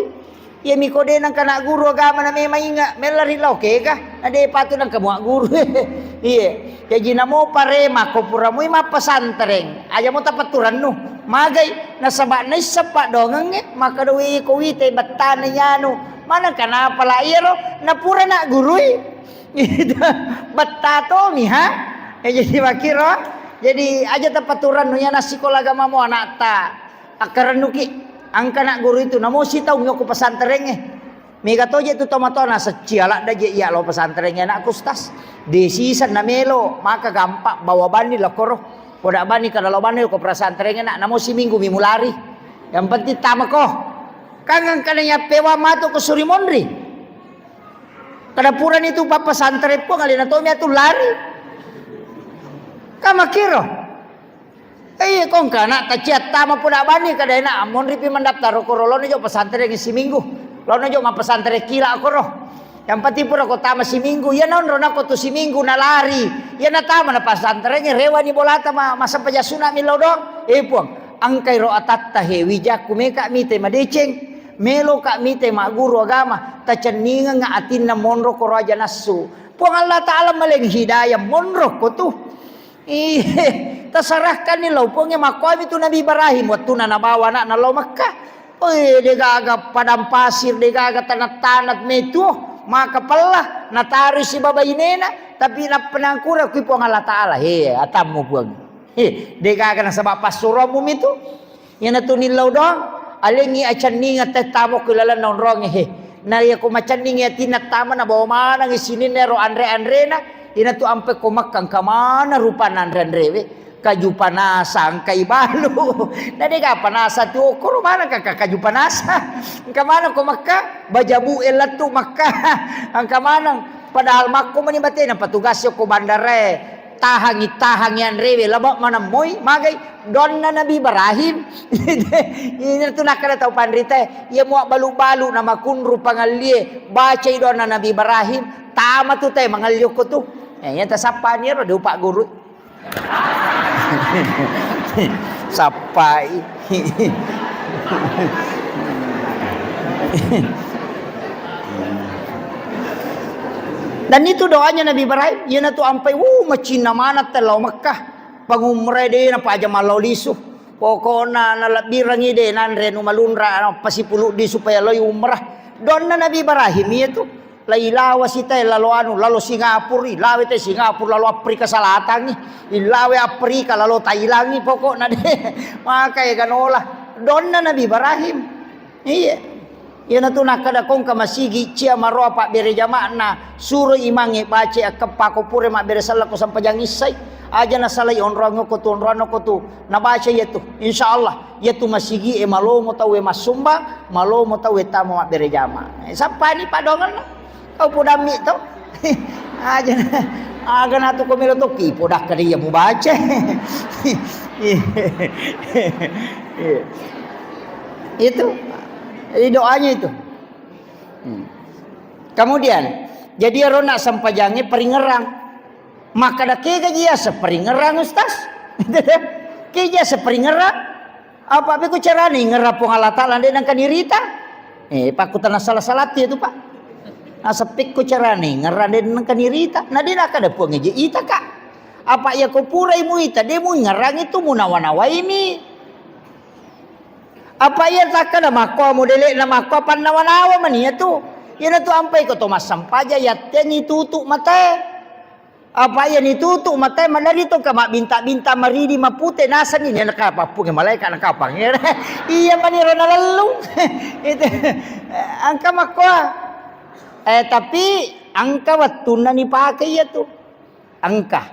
Iya mikode nang kana guru agama na may mainga melari law ke ka. Ade pato nang kamu guru. Iya. Jadi namo parema ko pura mo ima pasantereng. Aja mo tapaturan no. Magay nasaba na isap pa dongeng maka dawi ko wite batta na yano. Mana kana pala iro na pura na guru. Batta to mi ha. Jadi makiro, jadi aja tapaturan nunya nasi sekolah agama mo anak ta. Akaran nuki, angka nak guru itu namo si tahu nyoko pesantrennya. Mega toje itu tomatona secialak daje ya lo pesantrennya nak kustas. Desisan namelo maka gampang bawa bani lah koro. Podak bani kada lo bani ko pesantrennya nak namo si minggu mimulari. Yang penting tamako. Kangang kananya pewa mato ke Surimondri. Kada puran itu papa pesantren po ngalina to mi atu lari. Kama kiro, kong kana taciat tama pun abani kada ena amon ripi mendaftar korolo jo pesantren si minggu, lono jo ma pesantren kila koro, yang penting pura ko tama si minggu, ya non rona ko tu si minggu na lari, ya na tama na pesantrennya rewa ni bolata masa pajasuna milo dong, puang, angkai ro atatta he wijaku meka mite madeceng, melo kak mite ma guru agama, taceninga nga atin na monro ko raja nasu, puang Allah Taala maleng hidayah monro ko tu. Tasarahkan ni law pong makwam itu Nabi Ibrahim waktu na nabawa na law Makkah. Oy, degaga padang pasir, degaga tanat-tanat metu, maka pala natari si babayi nena, tapi na penangkura ku po Allah Taala. Atam mo buang. Degaga na sa bapas suramum itu. Yan na tunil law dong. Alingi acan ninga tetamo kilala non rong Nariya ko macan ninga tinatama na bawa mana ngisinin nero Andre na. Ina tu ampe komakang kamana rupa nandran rewe kaju panasang kay balu nade ka panasa tu ko mana ka kaju panasa kamana komakka bajabu elatu makka ang kamana padahal makko manibate na patugas ko bandare tahang yan rewe labak mana moy magay don na Nabi Ibrahim ini tu nakala tau pandrite ya mo balu-balu na makunru pangalie baca don na Nabi Ibrahim tama tu tay mangalyo ko tu. Ya sapa niya ro do Pak Guru. Sapai. Dan itu doanya Nabi Ibrahim. Ia na tu ampai macina mana telau Makkah. Pangumre de na pa aja malau lisu. Pokona na labirangi de nan renu malunra pasipulu di supaya loy umrah. Don na Nabi Ibrahim itu. Lailawa sita lalu Singapura, ilawe te Singapura lalu Afrika Selatan ni, ilawe Afrika lalu Thailand ni pokok nade, maka ya kanola, donna Nabi Ibrahim, iya, Yana tu nak kada kong ka masigi cia maro pak bere jamaah na suruh imange baca kepa ko pure mak bere salah ko sampajang isai aja na salai onrang ko tu na baca ya tu insyaallah ya tu masigi malo mo tahu masumba malo mo tahu tamu mak bere jamaah sampai ni padongan kau podami tu aja aga na tu ko melo to ki podak kada ya mu baca itu doanya itu. Kemudian jadi rona sampajange peringerang. Maka dah kega dia seperingerang ustaz. Kega seperingerang. Apa aku cara ni ngerapung Allah Taala dan kanirita. Pakutan salah-salah itu pak. Nasepik ku cara ni ngeraden kanirita. Nah dia nak ada puang aja ita kak. Apa ya ko purai mu ita dia mu ngerang itu munawa-nawa ini. Apa ia takkan makwa modele na makwa pannawa-nawa man iya tu. Ia tu ampai ko to masampaja ya ni tutuk mata. Apa ia ni tutuk mata manari to ka binta-binta maridi mapute nasan ni nak apa pu ke malaikat nak apa. Iya maniro na lalu. Itu angka makwa. Tapi angka watuna ni pakai ya tu. Angka.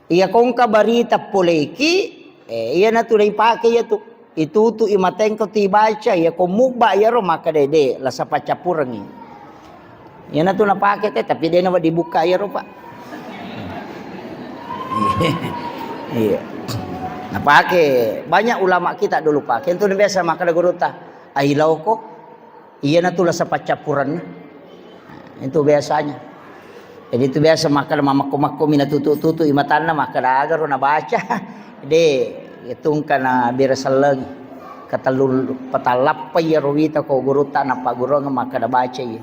Iya kongka barita poleki iya na tu dai pakai ya tu. Itu tu imateng ko ti baca ya ko mukba ya ro maka dede la sa pacapurangi. Ya na tu na paket tapi dia na dibuka ya ro pak. Iya. Nah pakai banyak ulama kita dulu pakai itu biasa maka da guruta. Ailau ko iya na tu la sa pacapuran. Itu biasanya. Jadi itu biasa maka mama-mama mina tutu imatanna maka da agar na baca. De itong kana birasalang katalul patalap pa yarwita ko guruta na paguro nga makada baca ya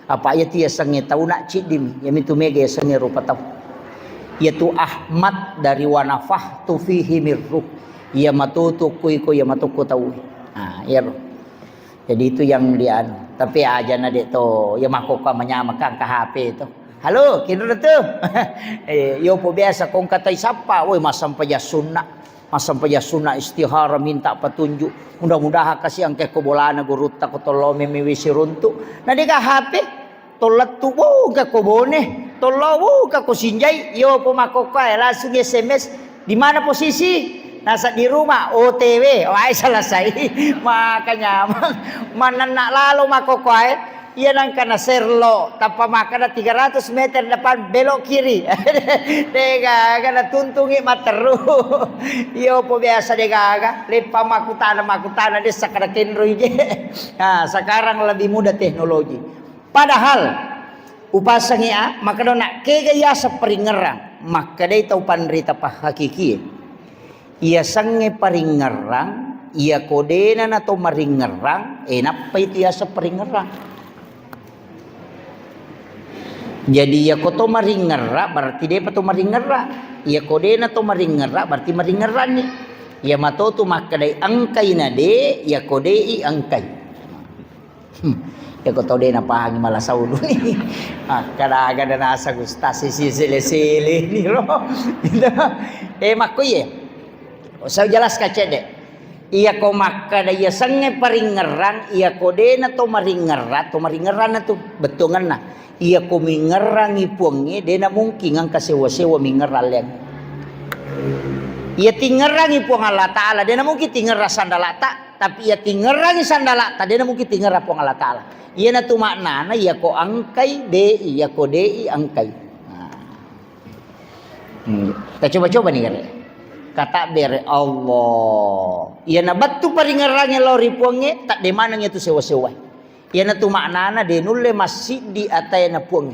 apa ya tiya sangi tau nak cidim ya mitu mega ya sangi rupa tau yaitu Ahmad dari wanafah tu fihi mirruh ya matutu ko ya matuku tau ya jadi itu yang dia tapi aja na dito ya makoka manyamakan ka HP itu halo kinu tu yo po biasa kong katay sapa oi masampaya sunna Masampaya sunnah istihara minta petunjuk. Mudah-mudahan kasih angke kobolana gurutta ko tolo memiwisi runtu. Nah di HP tolat tu ka kobone. Tolo ka ko sinjay. Yo pumakoka langsung SMS. Di mana posisi? Nasa di rumah OTW. Oh ay selesai. Makanya manana lalo makoka Iya nang kana serlo tapa makana 300 meter depan belok kiri. Dega kana tuntungi materu. Iyo po biasa dega lepa makutana dia sakada kenroy je. Nah, sekarang lebih mudah teknologi. Padahal upasangi maka dona kegaya seperingerang maka dai tau panrita pa hakiki. Iya sange paringerang iya kodena na to maringerang enapa itu ya seperingerang. Jadi ya koto maringera berarti dia pato maringera. Ya kodena to maringera berarti maringera ni. Ya mato tu makadai angkai na de ya kodei angkai. Ya koto de na pahangi malasau dulu ni. Kada na nasa gustasi si sile ni ro. Makoy saya jelas kacede. Iya ko makadai ya sange paringerang iya kodena to maringera na tu betungan na. Ia ko mingerangi puangnya dia mungkin ang kasewa-sewa mingeral yang ia tingerangi puang Allah Ta'ala dia mungkin tingera sandalata tapi ia tingerangi sandalata dia mungkin tingera puang Allah Ta'ala ia na tu maknana ia ko angkai de ia ko de angkai kita coba-coba nih kata bere Allah ia na batu paringerangi lori puangnya tak de mana itu sewa-sewa yan na tu maknana de nulle masjid di atay na puang.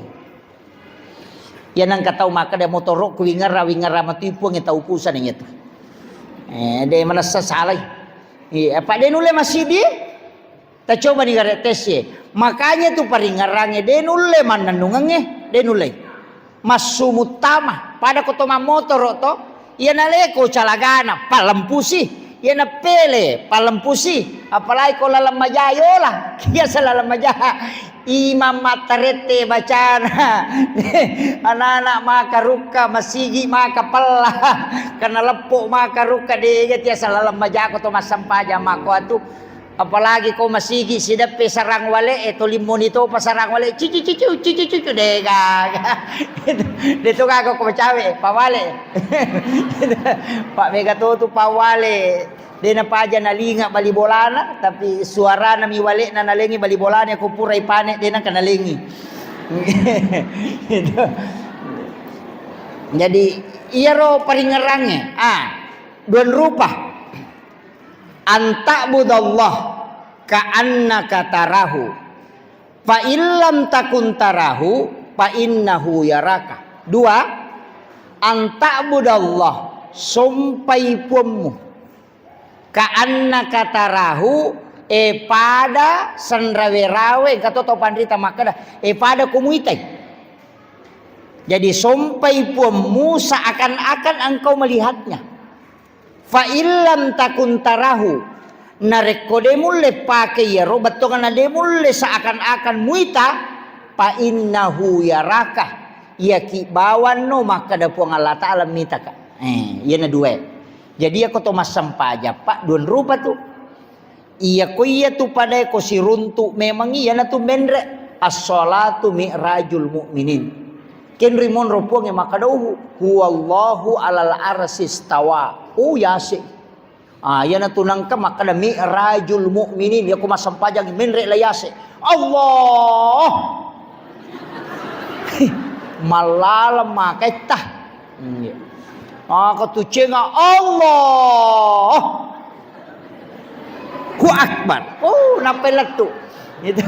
Yan ang kataw maka de motorok wingara mati puang ita upusan niya tu. De mana sasalay. Apa de nulle masjid di? Ta coba ni garetes ye. Makanya tu paringarangnya de nulle mananungange de nulle. Masumutama pada kotoma motor to. Yan aleko calagana palampusi. Ia na pele palempusi apalagi ko lalamajayo lah kia salalamaja imam matarete bacana anak-anak maka ruka masigi maka pella karena lepuk maka ruka dia tia salalamaja ko to masampaja mako atu Apalagi kau masigi sidap pe sarang wale limon itu pa sarang wale cici dega. Dito ka ko cawe pawale. Pak Mega tu pawale. Dia na paja nalinga bali bolana tapi suara na miwale na nalengi bali bolana ko puray panek dia na kanalengi. Jadi iya ro paringerangnya. Dua rupa. Anta'budallah ka'annaka tarahu fa illam takun tarahu fa innahu yaraka. Dua, anta'budallah sumpai puammu ka'annaka tarahu pada sanrawe-rawe kato to pandrita makada pada kumuitai. Jadi sumpai puammu seakan-akan engkau melihatnya. Fa illam takun tarahu narekodemul pake yaro batongan ademul seakan-akan muita pa innahu yaraka ya ki bawan no maka da puang Allah Taala mita ka. Iya na dua. Jadi aku to masampaja pak duan rupa tu. Iya ko iya tu pada ko si runtu memang iya na tu mendre as-salatu mi'rajul mu'minin. Ken rimon ropuang yang makadahu huwallahu alal arsistawa. Yase. Yan tunang ka makada mi'rajul mu'minin ya ko masampajang menre la yase. Allah. Malalam makaita. Katucenga Allah. Hu akbar. Napelat tu. Itu.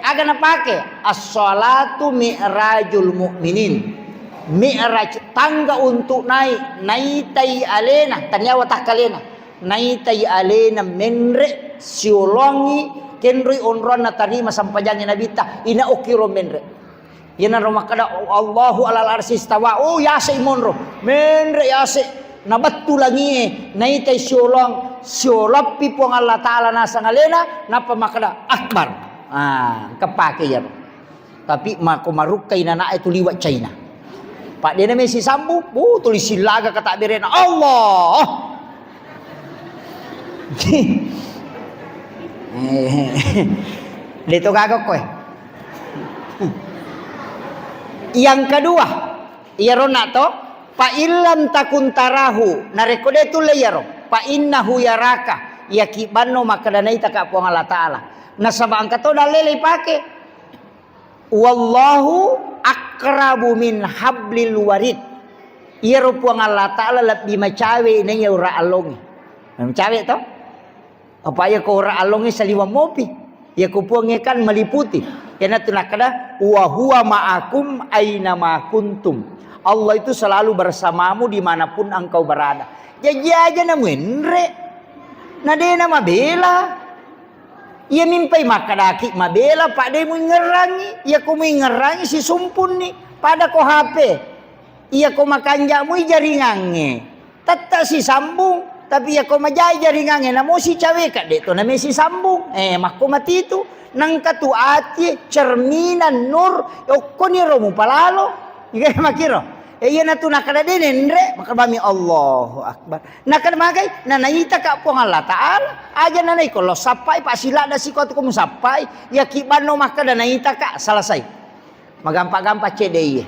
Aga napake as-salatu mi'rajul mu'minin. Mi'raj tangga untuk naik tai alena tanyawa takalena naik tai alena menre siolongi kenri onron na tarima sampajangin nabita ina okiro menre yana romakada Allahu alal arsistawa yase imonro menre yase nabattu langi naik tai siolappi puang Allah Taala nasang alena napa makada akbar kepake ya tapi marukai nana itu liwat China. Pak dia namanya si Sambu, tulis silaga kata berena Allah. Dito kagok kowe. Yang kedua, iya rona to, pa illam takun tarahu, narekode tu layaro, pa innahu yaraka, ya kibano makadanai taka puang Allah Taala. Nasabang kato dalele pake. Wallahu akrabu min hablil warid. Iya rupuang Allah Ta'ala lebih macawe ini ya ura alongi. Macawe to? Apa ya ko ura alongi saliwa mopi. Ya kupuangnya kan meliputi. Karena tu nakada wa huwa ma'akum aina ma kuntum. Allah itu selalu bersamamu dimanapun engkau berada. Jadi aja na menre. Nadena mabela. Ia mimpai makadaki mabela pak dia mau ngerangi, ia ko mau ngerangi si sumpun ni pada ko HP. Ia ko makanja mu jaringange. Tata si sambung, tapi ia ko majai jaringange namo si cawe kat dek to name si sambung. Mako mati itu nang katu ati cerminan nur ko ni romu palalo. Iga makiro. Iya na tu nakada denendre makabami Allahu akbar. Nakada magai nanaita ka po Allah Taala. Aja nanay ko lo sapai pa sila da si ko tu sapai ya kibano makada naita ka selesai. Magampa-gampa cedei.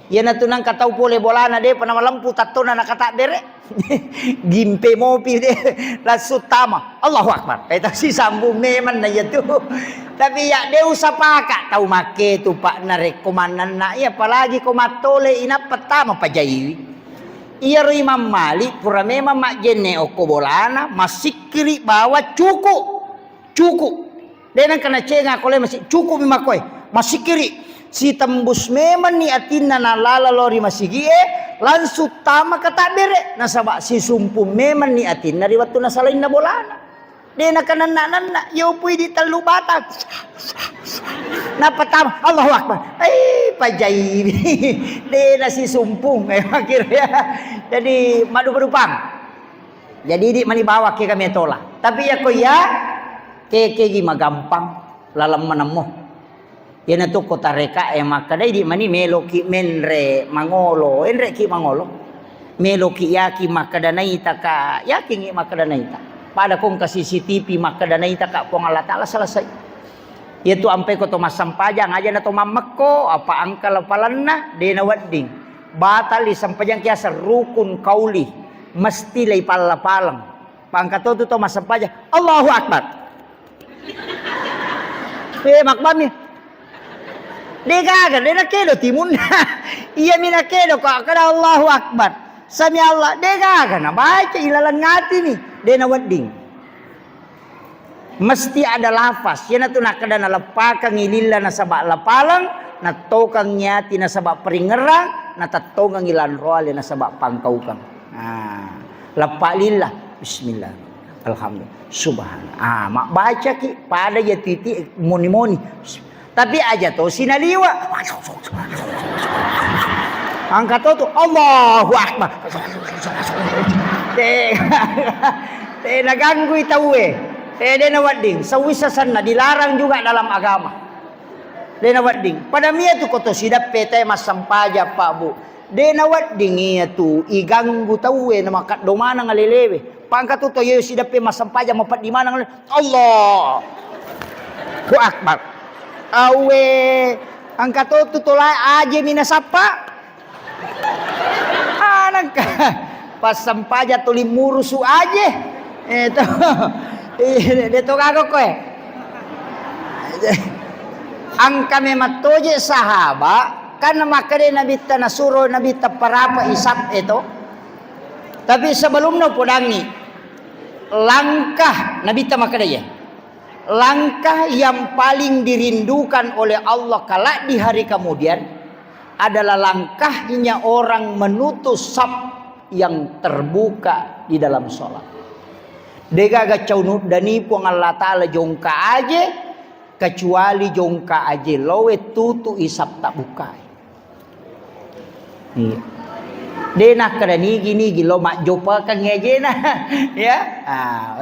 Iya na tu nang katau pole bolana de panama lampu tato na nakata bere. Gimpe mopi de la sutama. Allahu akbar. Eta si sambung neman na ya tu. Tapi ya dia usapaka tahu make tu pak narekomanan na ya apalagi ko matole ina pertama pajai. Iya Imam Malik pura memang mak jenne oko bolana masikiri bawa cukup. Dia kena cenga kole masih cukup mimakoi masikiri. Si tembus memang ni atina na lala lori masigie lansu tama kata bere nasaba si sumpu memang ni atina di waktu nasalain na bolana. Dia nak nana yo pui di telu batak. Napa tam Allahu akbar. Pajai. Dia nasi sumpung akhirnya. Jadi madu pang. Jadi di mani bawa ke kami tolak. Tapi ya ko ya ke gima gampang lalam manamo. Yan tu kota reka makadai di mani meloki menre mangolo enre ki mangolo. Meloki yaki makadanai taka yaki ngi makadanai ta. pada kong ke CCTV maka danai tak pong Allah Ta'ala selesai. Yaitu ampai ko to masampajang aja na to mamako apa angkal palanna de na wadding. Batal di sampajang kiasa rukun kauli mesti lay palapalang. Pangkato to masampajang Allahu Akbar. Makbami. De kaga de nakedo timun. Iya minakedo ko kada Allahu Akbar. Sami Allah de kaga na baca ilalan ngati ni de na wadding. Mesti ada lafaz. Yan na nak kada na lapakang ilila na sabak lapalang na tokang nyati na sabak peringerang na tatong ang ilan roale na sabak pangkaukang. Lapak lillah. Bismillah. Alhamdulillah. Subhanallah. Mak baca ki pada ya titik moni-moni. Tapi aja tuh sinaliwa. Angkat tuh Allahu Akbar. Naganggu itawe. De na wadding. Sawisasan na dilarang juga dalam agama. De na wadding. Pada mia tu koto sidap pete mas sampaja Pak Bu. De na wadding iya tu iganggu tawe na makat domana ngalelewe. Pangkat tu yo sidap pe mas sampaja mapat di mana Allah. Ku Akbar. Awe angkat tu tolak aja minasapa. Anak pas sampaja tuli murusu aja. Itu. Dito kago ko Angka mematoje sahaba karena makade nabi tanasuro nabi taparapa isap itu. Tapi sebelumnya podangi langkah nabi tamakade ya. Langkah yang paling dirindukan oleh Allah kala di hari kemudian adalah langkahnya orang menutup saf yang terbuka di dalam sholat. Degaga caunut dani puang Allah Ta'ala jongka aja kecuali jongka aja lowe tutu isap tak bukai. Nih. Denah kerani gini gilo mak jopa kan ngejena ya.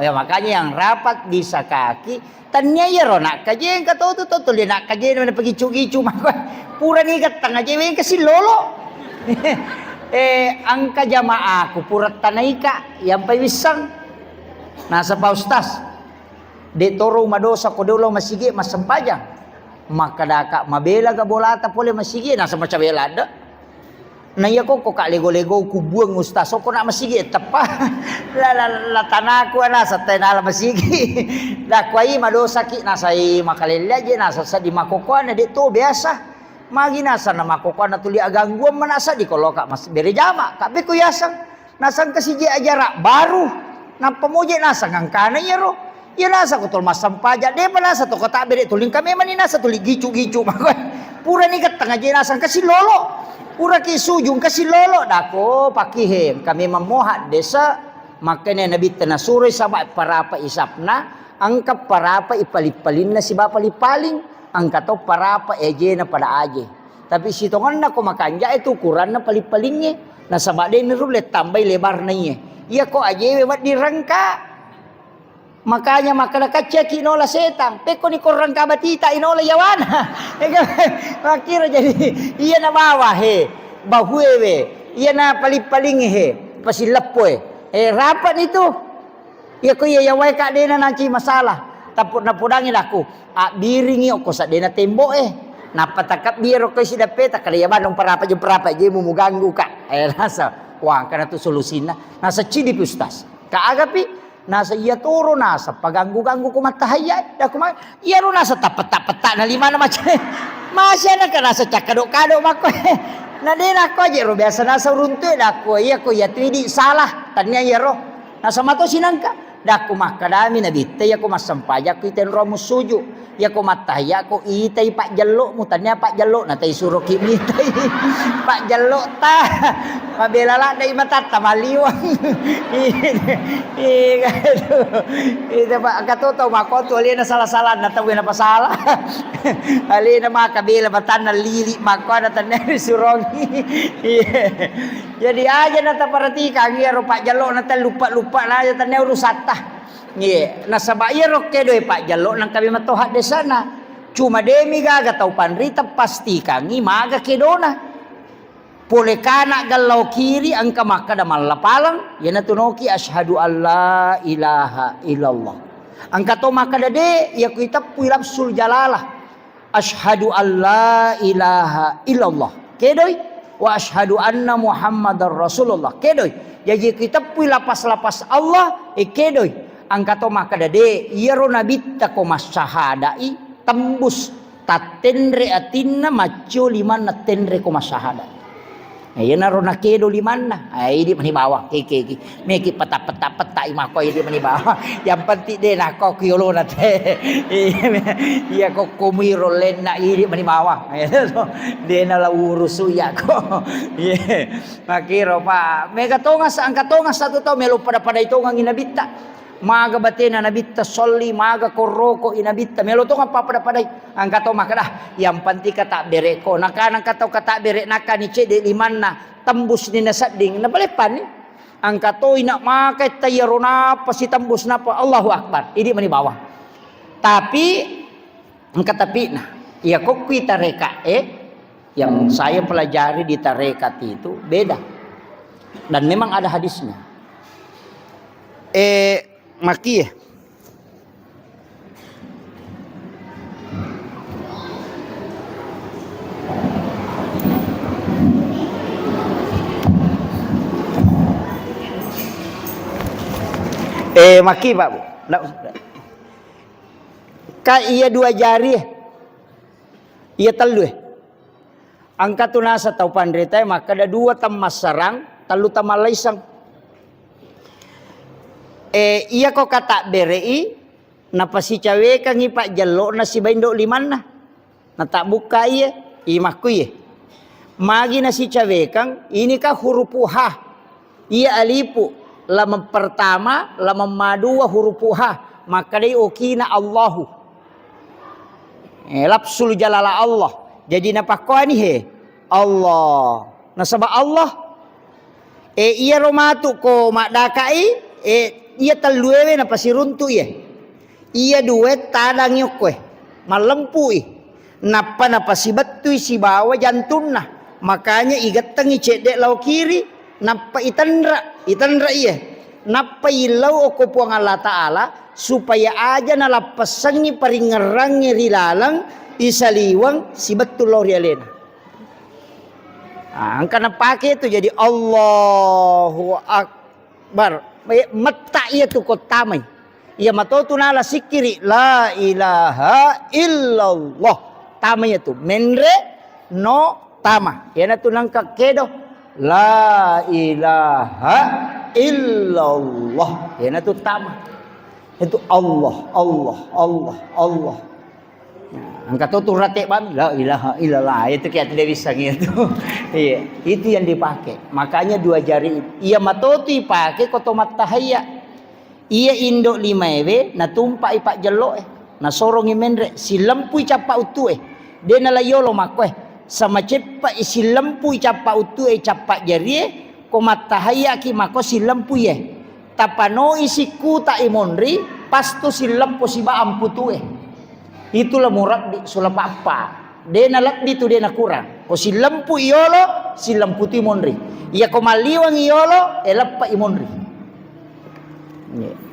Ya makanya yang rapat di sakaki tanya ya ronak kajen kata tu dia nak kajen mana pergi cugi cuma pura ni kat tengah jewe kasi lolo. Angka jamaah ku pura tanaika yang pawisang nasa pa ustaz de toro madosa ko dolo masigi masampajang maka daka mabela ga bolata pole masigi nasa macabela ada. Na iya ko kak lego-lego ku buang ustaz so ko na masigi tepa la tanako na sa tenala masigi da kwai madosa ki nasai makalella je nasa sa di makokoan de to biasa magi nasa na makokoan na tuli agangguan manasa di koloka mas bere jama kabe ko yasang nasang kasiji ajara baru na pemuji nasa ngangkana ya ro ya nasa ko tol masampaja de pa nasa to kota bere tuling kami man nasa tuli gicu-gicu makoy pura ni kat tengah je nasa kasi lolo. Pura ki sujung kasi lolo dako pakihem kami memohat desa makanya nabi tanasuri sabat parapa isapna angkap parapa ipalipalin na si bapalipaling angkat to parapa eje na pada aje tapi sitongan na ko makanja itu ukuran na palipalingnya na sabade ni rulet tambay lebar na iya iya ko aje wat dirangka makanya makana kaceki inola setang peko ni korang kabatita inola yawana makira jadi iya na bawa he bahuewe iya na paling he pasilapoy rapat itu iya ko iya yawai kak dena nanti masalah taput na pudangin aku biringi ko sa dena tembo napatakap biro ko si dapeta kala yaman parapa je mo ganggu kak nasa wah kana tu solusina nasa cidi ustaz kaagapi nasa iya turo nasa paganggu-ganggu ko matahayat da kuma iya ro nasa tapet-tapet na lima na macam masya na ka nasa cakado-kado mako na din ako je ro biasa nasa runtuy da ko iya ko ya tuidi salah tanya iya ro nasa mato sinangka da ko makadami na bitay ako masampaya ko iten ro musuju ya ko matahaya ko itay pak jallo mo tanya pak jallo na tay suro kimitay pak jallo ta mabelala dai matat tamaliwang itu pak katoto makoto ali na salah-salah na tawi na pasalah ali na makabila batan na lili mako na tanay surongi jadi aja na taparati kagi ro pak jallo na tan lupa-lupa na aja tanay urusata. Ye, nasa bayar oke doy Pak Jalo nang kami matohat di sana. Cuma demi gaga tau panrita pasti kangi maga kedona. Pole kana galau kiri angka maka da malapalang yana tunoki asyhadu alla ilaha illallah. Angka to maka da de ya kita pilapsul jalalah. Asyhadu alla ilaha illallah. Kedoy wa asyhadu anna muhammadar rasulullah. Kedoy. Jadi kita pilapas-lapas Allah kedoy. Angka to maka da de yaro nabitta ko masyahadai tembus tatenre atinna macho liman tenre ko masyahadai. Ayan na ron na kedo liman na. Ay di manibawa. Kiki. Meki peta imako di manibawa. Yang penting din ako kiyolo na te. Iya ko kumiro len na di manibawa. Ayan so. Di na la urusu ya ko. Makiro pa. May katongas ang katongas sa to melo pada ito ang inabita. Maga batina nabitta solli maga koroko inabitta melo to nga papada-paday ang kato makada yang panti kata bere ko nakanang kato kata bere naka ni cede liman na tembus ni nasading nabalepan ni ang kato ina makai tayarona pasi tembus na pa Allahu akbar ini mani bawah tapi ang katapi na iya ko tareka yang saya pelajari di tarekat itu beda dan memang ada hadisnya Maki maki Pak Bu. Ka iya dua jari iya telu angka tunasa tau pandrita maka ada dua tamas sarang telu tamalaisang iya ko kata berei napasi cawe kang ipak jelo na si baindo liman na tak buka iya imaku iya magi na si cawe kang ini ka huruf ha iya alipu lama pertama lama madua huruf ha maka dai okina Allahu lapsul jalala Allah jadi napakuan he Allah nasaba Allah iya romatu ko makdakai iya taluewe na pasiruntu iya duet tadang yokwe malempui napa na pasibatui si bawa jantun na makanya igatang icedek lau kiri napa itanra iya napa ilau okupuang Allah Ta'ala supaya aja nalapasangi paringerangnya rilalang isaliwang si betul lau rialena angka na pakai itu jadi Allahu Akbar mata iya tu kotamai iya mato tu nala sikiri la ilaha illallah tamanya tu menre no tama yana tu nangka kedo la ilaha illallah yana tu tama itu Allah angka tu rate bami la ilaha illallah itu kita tidak bisa gitu iya itu yang dipakai makanya dua jari iya matoti pakai kotomat tahaya iya indok lima na tumpa ipak jelo na sorongi mendre si lempu capa utu de na layolo makwe sama cepa isi lempu capa utu capa jari komat tahaya ki mako si lempu tapano isi kuta imonri pasto si lempu si ba amputu itulah murad di sulap apa dena lak di tu dena kurang ko si lempu iolo si lempu timonri iya ko maliwang iolo elappa imonri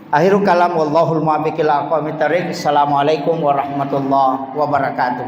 akhirul kalam wallahul muwaffiq ila aqwamit thariq. Assalamualaikum warahmatullahi wabarakatuh.